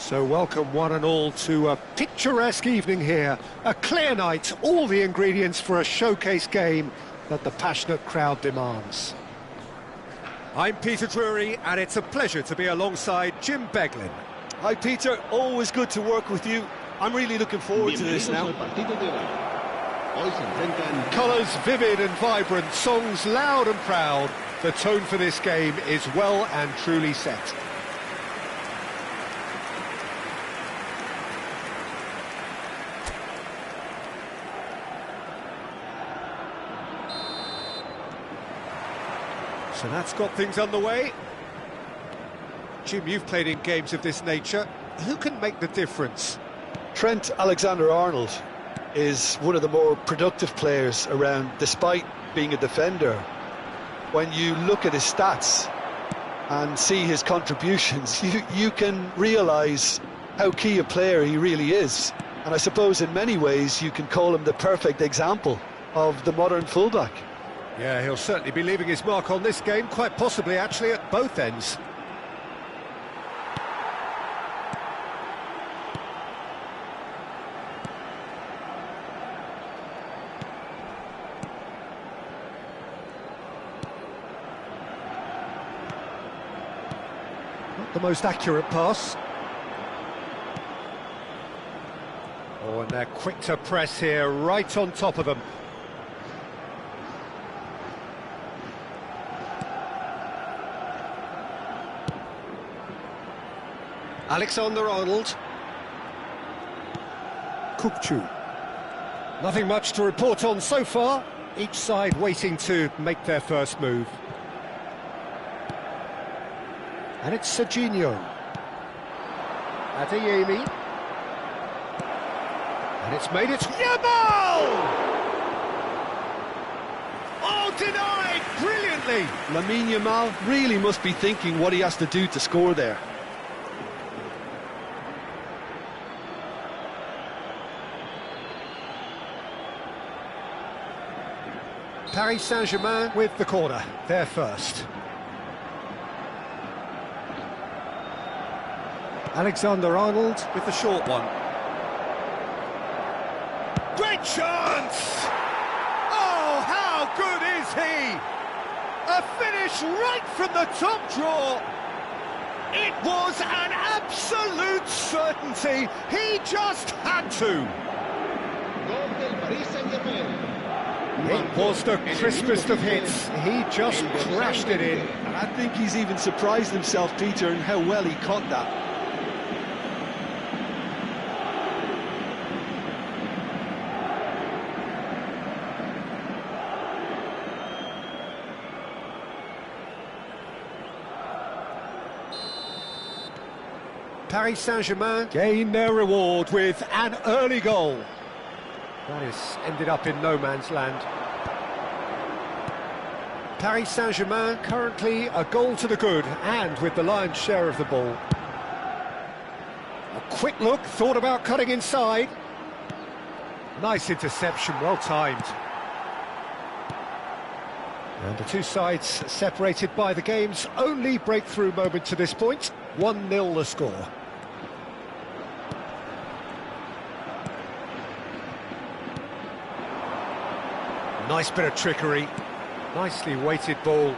So welcome one and all to a picturesque evening here. A clear night, all the ingredients for a showcase game that the passionate crowd demands. I'm Peter Drury, and it's a pleasure to be alongside Jim Beglin. Hi Peter, always good to work with you. I'm really looking forward to this now. Colours vivid and vibrant, songs loud and proud. The tone for this game is well and truly set. So that's got things underway. Jim, you've played in games of this nature. Who can make the difference? Trent Alexander-Arnold is one of the more productive players around, despite being a defender. When you look at his stats and see his contributions, you can realise how key a player he really is. And I suppose in many ways you can call him the perfect example of the modern fullback. Yeah, he'll certainly be leaving his mark on this game, quite possibly actually at both ends. Not the most accurate pass. Oh, and they're quick to press here, right on top of them. Alexander-Arnold. Kukçu. Nothing much to report on so far. Each side waiting to make their first move. And it's Serginho. Adeyemi. And it's made it... Yamal! Oh, denied! Brilliantly! Lamine Yamal really must be thinking what he has to do to score there. Paris Saint-Germain with the corner, they're first. Alexander-Arnold with the short one. Great chance! Oh, how good is he? A finish right from the top draw. It was an absolute certainty. He just had to. It was the crispest of hits. He just crashed it in. And I think he's even surprised himself, Peter, in how well he caught that. Paris Saint-Germain gain their reward with an early goal. That has ended up in no man's land. Paris Saint-Germain currently a goal to the good and with the lion's share of the ball. A quick look, thought about cutting inside. Nice interception, well timed. And the two sides separated by the game's only breakthrough moment to this point. 1-0 the score. Nice bit of trickery, nicely weighted ball.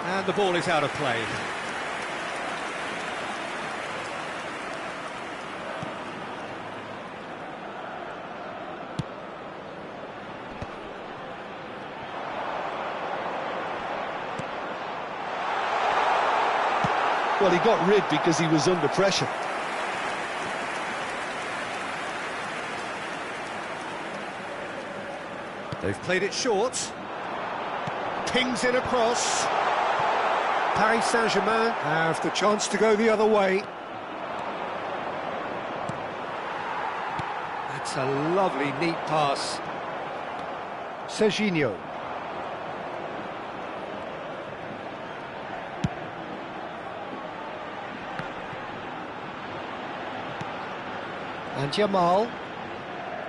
And the ball is out of play. Well, he got rid because he was under pressure. They've played it short. Pings it across. Paris Saint-Germain have the chance to go the other way. That's a lovely, neat pass. Serginho. And Yamal.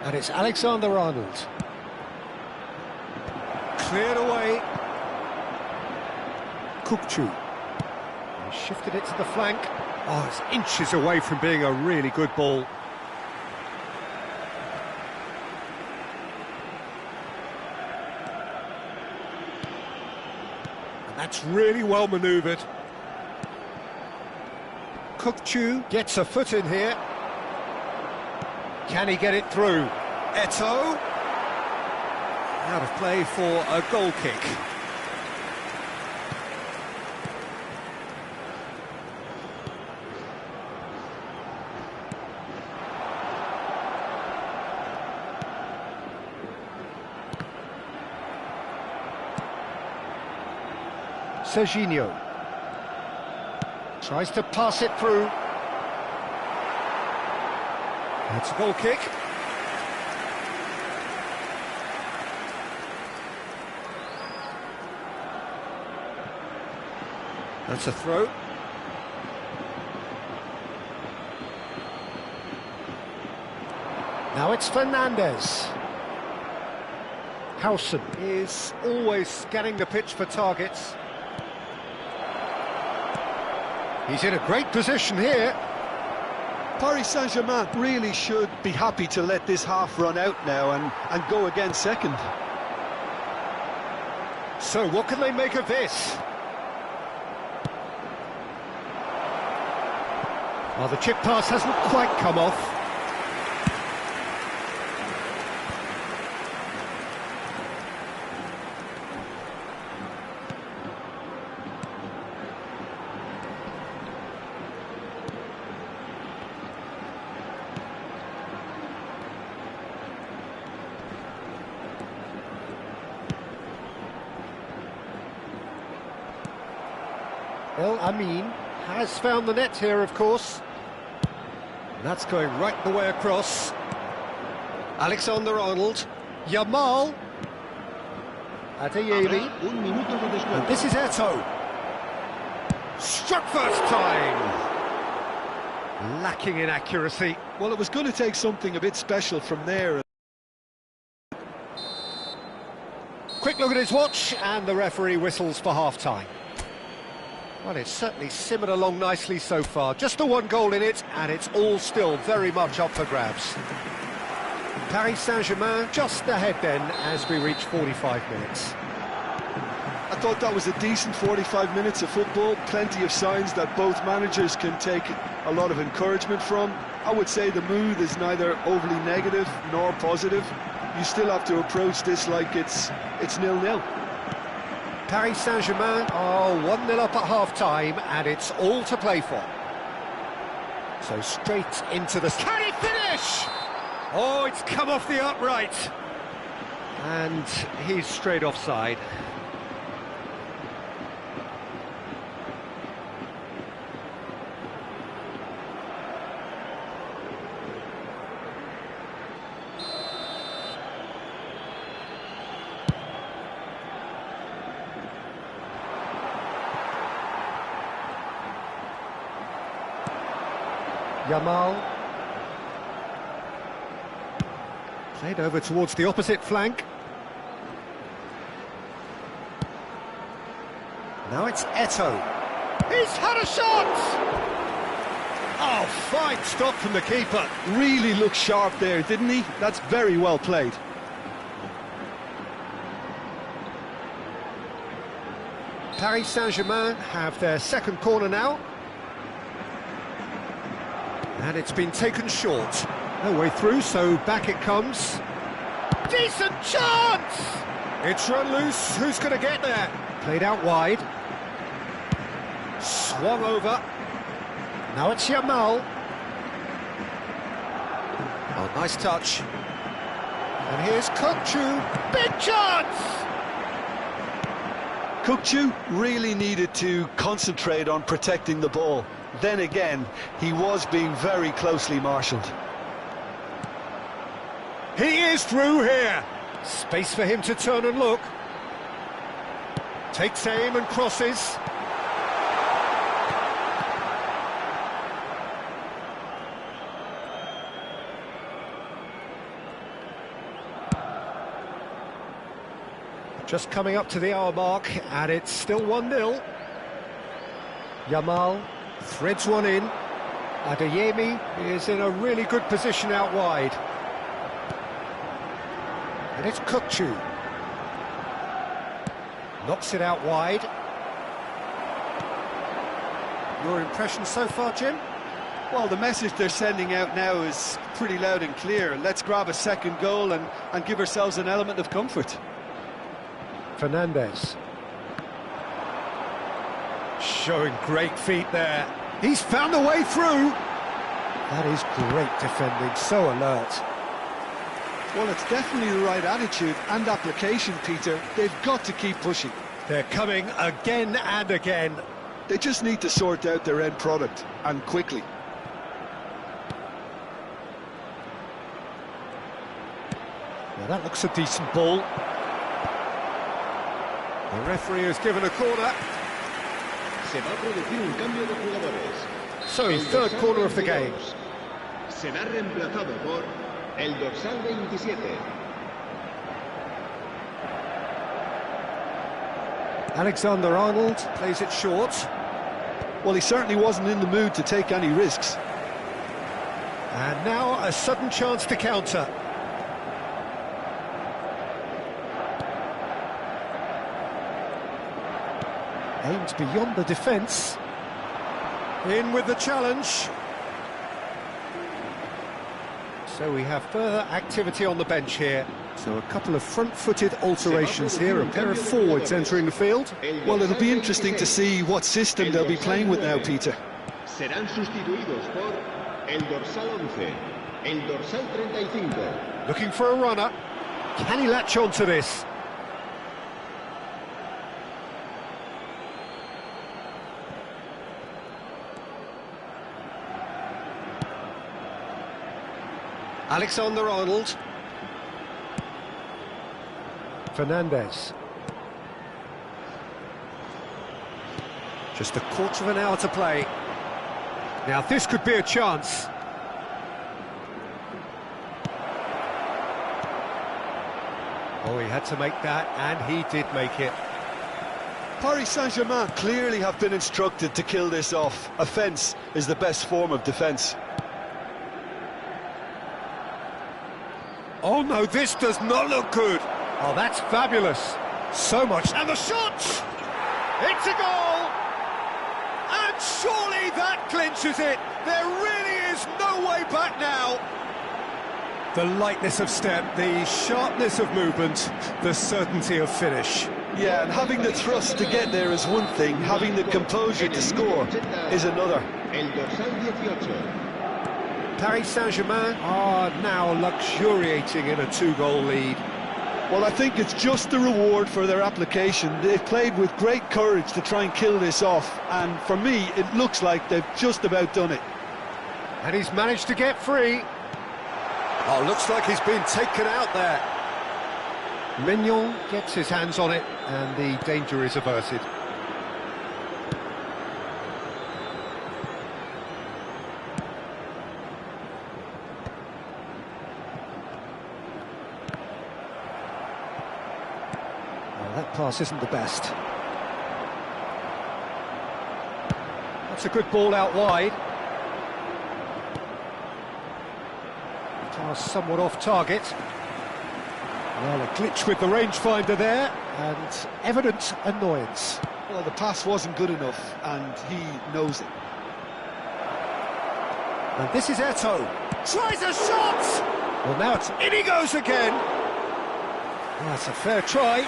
And it's Alexander-Arnold. Cleared away. Kukçu. He shifted it to the flank. Oh, it's inches away from being a really good ball. And that's really well manoeuvred. Kukçu gets a foot in here. Can he get it through? Eto'o. Out of play for a goal kick. Serginho tries to pass it through. That's a goal kick. That's a throw. Now it's Fernandez. Howson is always scanning the pitch for targets. He's in a great position here. Paris Saint-Germain really should be happy to let this half run out now and go again second. So what can they make of this? Well, the chip pass hasn't quite come off. El Amin has found the net here, of course. And that's going right the way across. Alexander-Arnold. Yamal. Adeyemi. And this is Eto'o. Struck first time. Lacking in accuracy. Well, it was going to take something a bit special from there. Quick look at his watch, and the referee whistles for half-time. Well, it's certainly simmered along nicely so far. Just the one goal in it, and it's all still very much up for grabs. Paris Saint-Germain just ahead then as we reach 45 minutes. I thought that was a decent 45 minutes of football. Plenty of signs that both managers can take a lot of encouragement from. I would say the mood is neither overly negative nor positive. You still have to approach this like it's 0-0. Paris Saint-Germain are 1-0 up at half-time, and it's all to play for. So straight into the... Can he finish? Oh, it's come off the upright. And he's straight offside. Yamal. Played over towards the opposite flank. Now it's Eto'o. He's had a shot! Oh, fine stop from the keeper. Really looked sharp there, didn't he? That's very well played. Paris Saint-Germain have their second corner now. And it's been taken short. No way through, so back it comes. Decent chance! It's run loose. Who's going to get there? Played out wide. Swung over. Now it's Yamal. Oh, nice touch. And here's Kukçu. Big chance! Kukçu really needed to concentrate on protecting the ball. Then again, he was being very closely marshalled. He is through here. Space for him to turn and look. Takes aim and crosses. Just coming up to the hour mark, and it's still 1-0. Yamal threads one in. Adeyemi is in a really good position out wide. And it's Kukçu. Knocks it out wide. Your impression so far, Jim? Well, the message they're sending out now is pretty loud and clear. Let's grab a second goal and give ourselves an element of comfort. Fernandez. Showing great feet there. He's found a way through. That is great defending, so alert. Well, it's definitely the right attitude and application, Peter. They've got to keep pushing. They're coming again and again. They just need to sort out their end product, and quickly. Well, that looks a decent ball. The referee has given a corner. So, third corner of the game. Será reemplazado por el dorsal 27. Alexander-Arnold plays it short. Well, he certainly wasn't in the mood to take any risks. And now a sudden chance to counter. Aimed beyond the defence. In with the challenge. So we have further activity on the bench here. So a couple of front-footed alterations here, a pair of forwards entering the field. Well, it'll be interesting to see what system they'll be playing with now, Peter. Serán sustituidos por el dorsal 11, el dorsal 35. Looking for a runner. Can he latch on to this? Alexander-Arnold. Fernandez. Just a quarter of an hour to play. Now this could be a chance. Oh, he had to make that, and he did make it. Paris Saint-Germain clearly have been instructed to kill this off. Offence is the best form of defence. Oh no, this does not look good. Oh, that's fabulous. So much. And the shot! It's a goal! And surely that clinches it. There really is no way back now. The lightness of step, the sharpness of movement, the certainty of finish. Yeah, and having the thrust to get there is one thing, having the composure to score is another. El dorsal 18. Paris Saint-Germain are now luxuriating in a two-goal lead. Well, I think it's just the reward for their application. They've played with great courage to try and kill this off, and for me, it looks like they've just about done it. And he's managed to get free. Oh, looks like he's been taken out there. Mignon gets his hands on it, and the danger is averted. That pass isn't the best. That's a good ball out wide. Pass somewhat off target. Well, a glitch with the rangefinder there, and evident annoyance. Well, the pass wasn't good enough, and he knows it. And this is Eto'o. Tries a shot! Well, now it's in he goes again. Well, that's a fair try,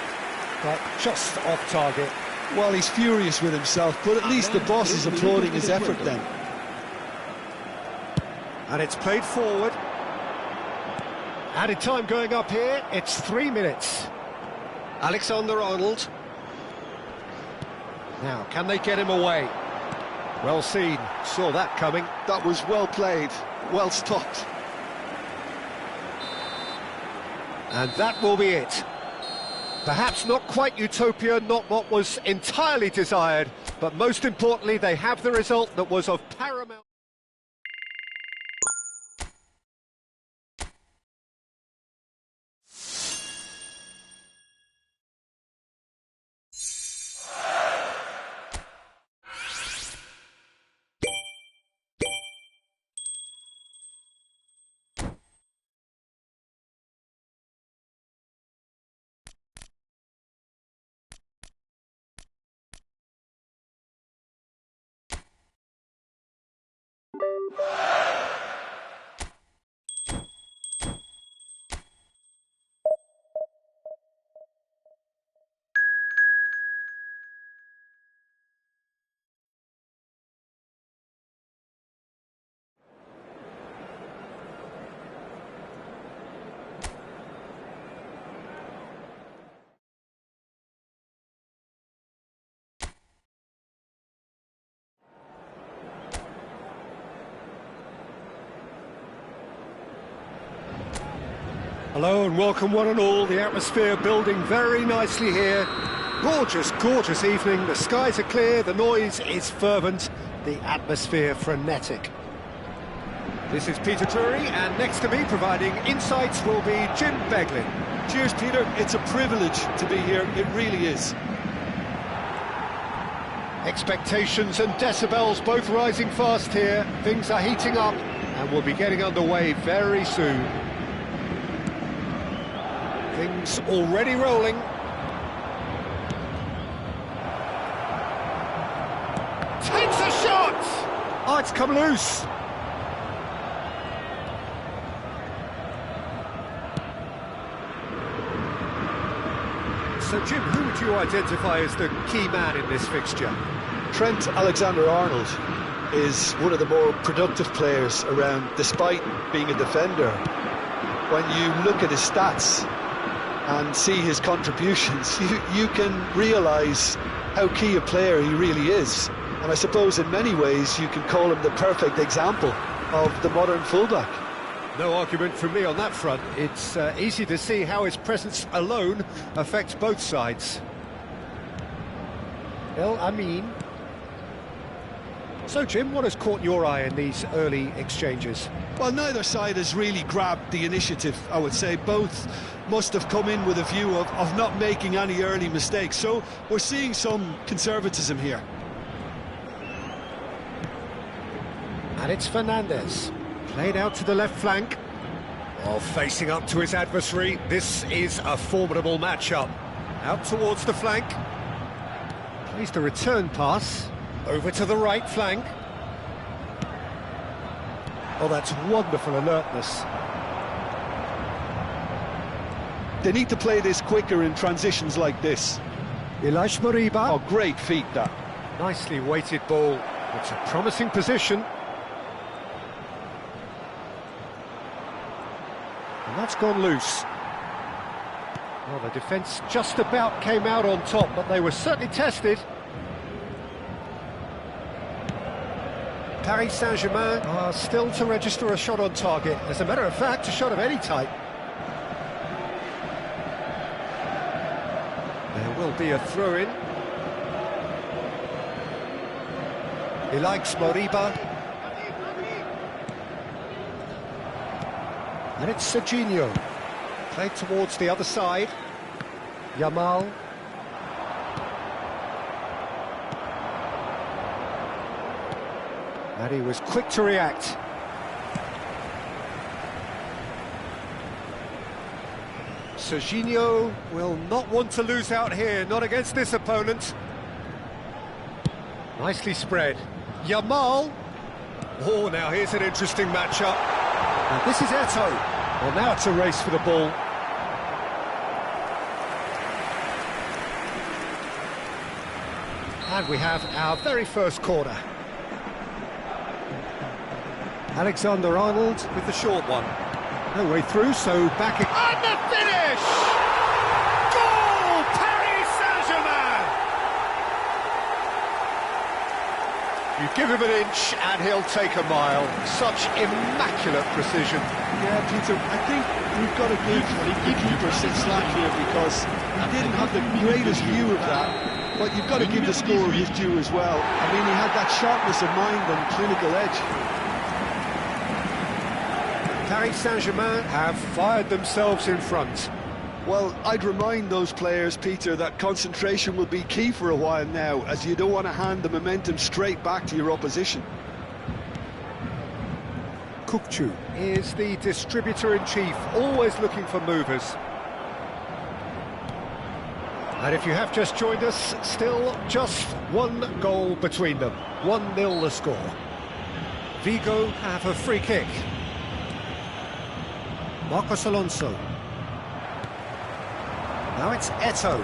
but just off target. Well, he's furious with himself, but at least the boss is applauding his effort then. And it's played forward. Added time going up here, it's 3 minutes. Alexander-Arnold. Now, can they get him away? Well seen, saw that coming. That was well played, well stopped. And that will be it. Perhaps not quite utopia, not what was entirely desired, but most importantly, they have the result that was of paramount... Hello and welcome one and all. The atmosphere building very nicely here. Gorgeous, gorgeous evening. The skies are clear, the noise is fervent, the atmosphere frenetic. This is Peter Drury, and next to me providing insights will be Jim Beglin. Cheers, Peter. It's a privilege to be here. It really is. Expectations and decibels both rising fast here. Things are heating up and we'll be getting underway very soon. Things already rolling. Takes a shot! Oh, it's come loose. So, Jim, who would you identify as the key man in this fixture? Trent Alexander-Arnold is one of the more productive players around, despite being a defender. When you look at his stats and see his contributions, you can realise how key a player he really is. And I suppose in many ways you can call him the perfect example of the modern fullback. No argument from me on that front. It's easy to see how his presence alone affects both sides. El Amin. So, Jim, what has caught your eye in these early exchanges? Well, neither side has really grabbed the initiative, I would say. Both must have come in with a view of not making any early mistakes. So we're seeing some conservatism here. And it's Fernandez. Played out to the left flank. Oh, facing up to his adversary. This is a formidable matchup. Out towards the flank. Plays the return pass. Over to the right flank. Oh, that's wonderful alertness. They need to play this quicker in transitions like this. Ilaix Moriba. Oh, great feat, that. Nicely weighted ball. It's a promising position. And that's gone loose. Well, the defence just about came out on top, but they were certainly tested. Paris Saint-Germain are still to register a shot on target. As a matter of fact, a shot of any type. There will be a throw-in. Ilaix Moriba. And it's Serginho. Played towards the other side. Yamal. And he was quick to react. Serginho will not want to lose out here, not against this opponent. Nicely spread. Yamal. Oh, now here's an interesting matchup. And this is Eto'o. Well, now it's a race for the ball. And we have our very first corner. Alexander-Arnold with the short one. No way through, so back again. And the finish! Goal! Paris Saint-Germain! You give him an inch and he'll take a mile. Such immaculate precision. Yeah, Peter, I think we've got to give the keeper some slack here because he didn't have the greatest view of that, but you've got to give the scorer his due as well. I mean, he had that sharpness of mind and clinical edge. Paris Saint-Germain have fired themselves in front. Well, I'd remind those players, Peter, that concentration will be key for a while now, as you don't want to hand the momentum straight back to your opposition. Kukçu is the distributor-in-chief, always looking for movers. And if you have just joined us, still just one goal between them. 1-0 the score. Vigo have a free kick. Marcos Alonso. Now it's Eto'o.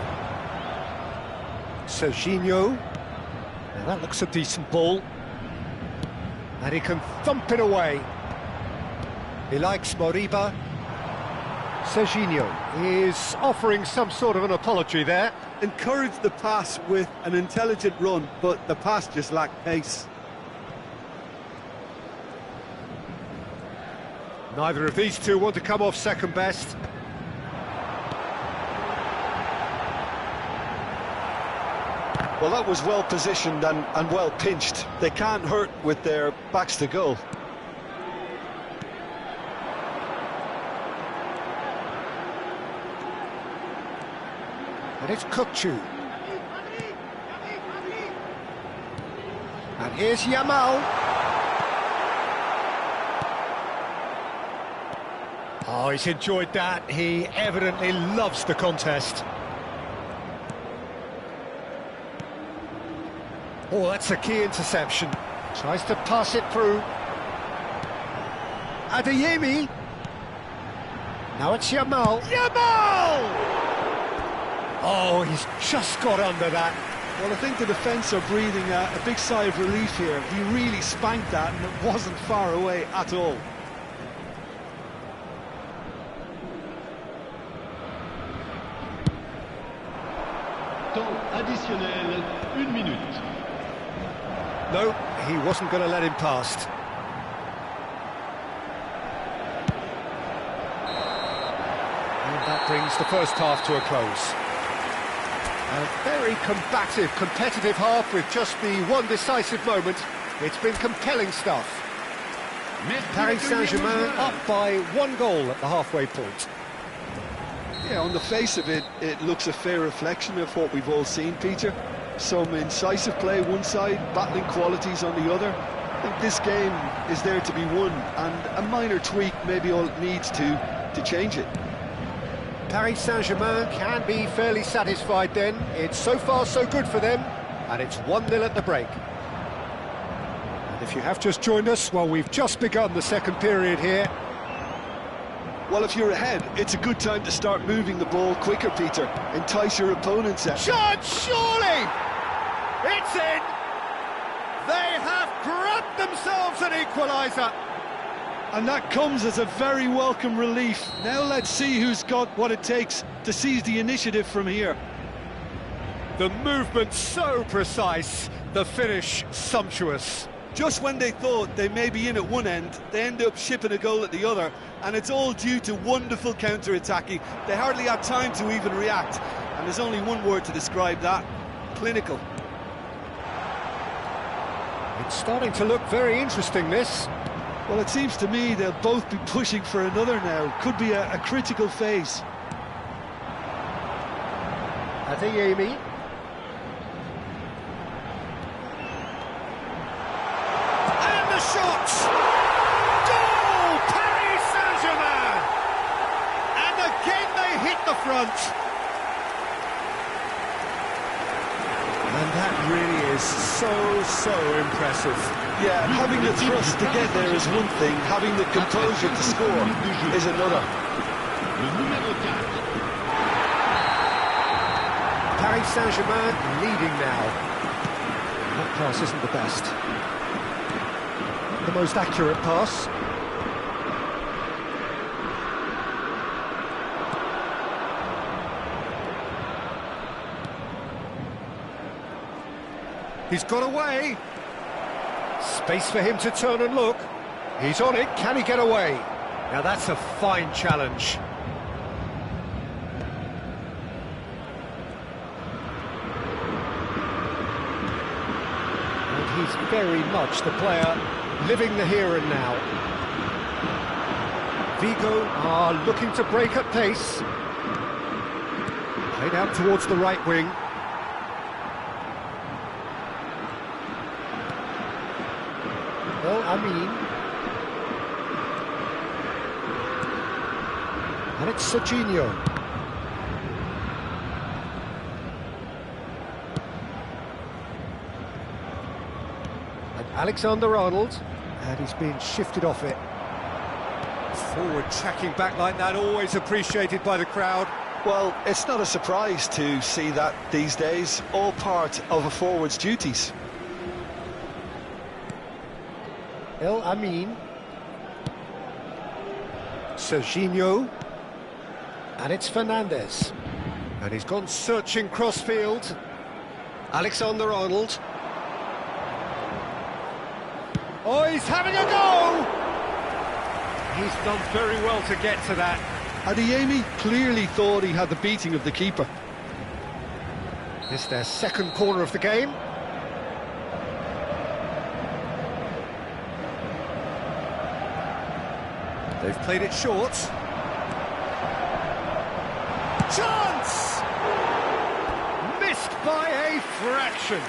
Serginho. Now that looks a decent ball. And he can thump it away. Ilaix Moriba. Serginho is offering some sort of an apology there. Encouraged the pass with an intelligent run, but the pass just lacked pace. Neither of these two want to come off second best. Well, that was well positioned and well pinched. They can't hurt with their backs to goal. And it's Kukçu. And here's Yamal. Oh, he's enjoyed that. He evidently loves the contest. Oh, that's a key interception. Tries to pass it through. Adeyemi. Now it's Yamal. Yamal! Oh, he's just got under that. Well, I think the defence are breathing a big sigh of relief here. He really spanked that and it wasn't far away at all. Temps additionnel, 1 minute. No, he wasn't going to let him past. And that brings the first half to a close. A very combative, competitive half with just the one decisive moment. It's been compelling stuff. Paris Saint-Germain up by 1 goal at the halfway point. Yeah, on the face of it, it looks a fair reflection of what we've all seen, Peter. Some incisive play one side, battling qualities on the other. I think this game is there to be won, and a minor tweak maybe all it needs to change it. Paris Saint-Germain can be fairly satisfied then. It's so far so good for them, and it's 1-0 at the break. And if you have just joined us, well, we've just begun the second period here. Well, if you're ahead, it's a good time to start moving the ball quicker, Peter. Entice your opponents out. Shot, surely! It's in! They have grabbed themselves an equaliser! And that comes as a very welcome relief. Now let's see who's got what it takes to seize the initiative from here. The movement so precise, the finish sumptuous. Just when they thought they may be in at one end, they end up shipping a goal at the other, and it's all due to wonderful counter-attacking. They hardly had time to even react, and there's only one word to describe that: clinical. It's starting to look very interesting, this. Well, it seems to me they'll both be pushing for another now. Could be a critical phase. Adeyemi. And the shots! Goal! Paris Saint-Germain! And again they hit the front. And that really is so impressive. Yeah, having the thrust to get there is one thing, having the composure to score is another. Le numéro 4. Paris Saint-Germain leading now. That pass isn't the best. Not the most accurate pass. He's got away. Space for him to turn and look. He's on it. Can he get away? Now that's a fine challenge. And he's very much the player living the here and now. Vigo are looking to break at pace. Played out towards the right wing. Amin. And it's Serginho. And Alexander-Arnold. And he's being shifted off it. Forward tracking back like that, always appreciated by the crowd. Well, it's not a surprise to see that these days, all part of a forward's duties. El Amin. Serginho. And it's Fernandez. And he's gone searching crossfield. Alexander-Arnold. Oh, he's having a go! He's done very well to get to that. Adeyemi clearly thought he had the beating of the keeper. It's their second corner of the game. They've played it short. Chance! Missed by a fraction.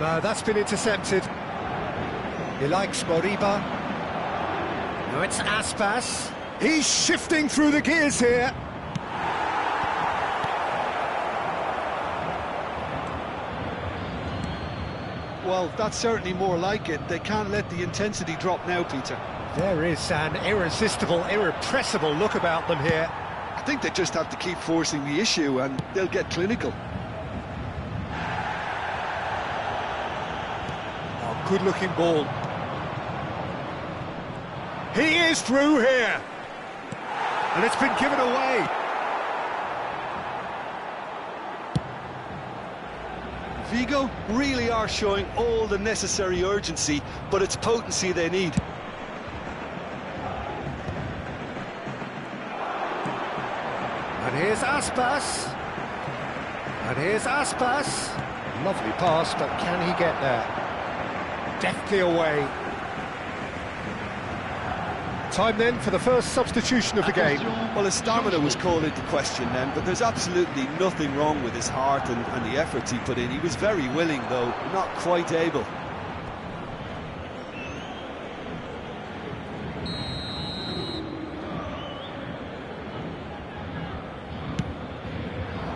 No, that's been intercepted. He likes Moriba. No, it's Aspas. He's shifting through the gears here. Well, that's certainly more like it. They can't let the intensity drop now, Peter. There is an irresistible, irrepressible look about them here. I think they just have to keep forcing the issue and they'll get clinical. Good-looking ball. He is through here. And it's been given away. Vigo really are showing all the necessary urgency, but it's potency they need. And here's Aspas. And here's Aspas. Lovely pass, but can he get there? Deftly away. Time then for the first substitution of the game. Well, his stamina was called into question then, but there's absolutely nothing wrong with his heart and the efforts he put in. He was very willing, though, not quite able.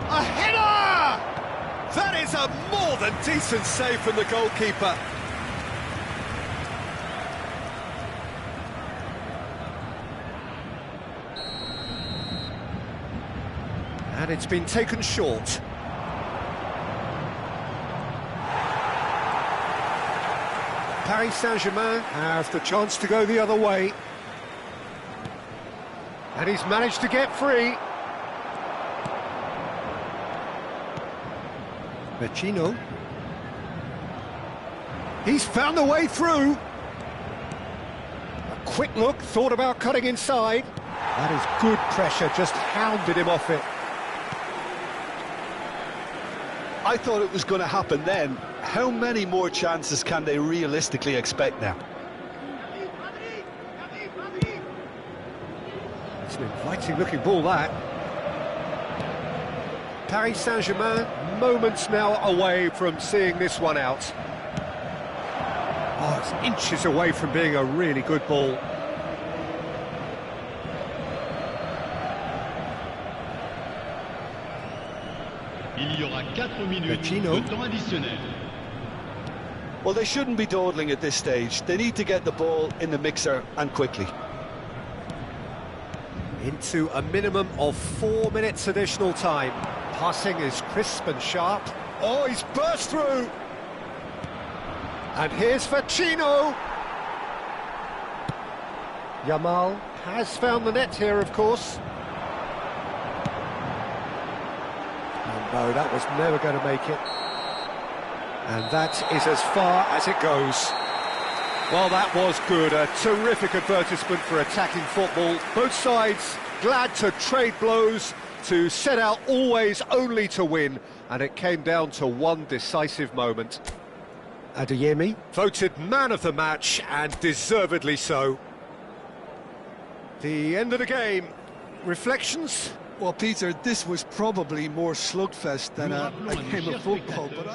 A header! That is a more than decent save from the goalkeeper. And it's been taken short. Paris Saint-Germain have the chance to go the other way. And he's managed to get free. Vecino. He's found a way through. A quick look, thought about cutting inside. That is good pressure, just hounded him off it. I thought it was going to happen then. How many more chances can they realistically expect now? It's an inviting-looking ball, that. Paris Saint-Germain, moments now away from seeing this one out. Oh, it's inches away from being a really good ball. Il y aura 4 minutes de temps additionnel. Well, they shouldn't be dawdling at this stage. They need to get the ball in the mixer and quickly. Into a minimum of 4 minutes additional time. Passing is crisp and sharp. Oh, he's burst through! And here's Vecino! Yamal has found the net here, of course. No, that was never going to make it. And that is as far as it goes. Well, that was good. A terrific advertisement for attacking football. Both sides glad to trade blows, to set out always only to win. And it came down to one decisive moment. Adeyemi voted man of the match, and deservedly so. The end of the game. Reflections? Well, Peter, this was probably more slugfest than a game of football, but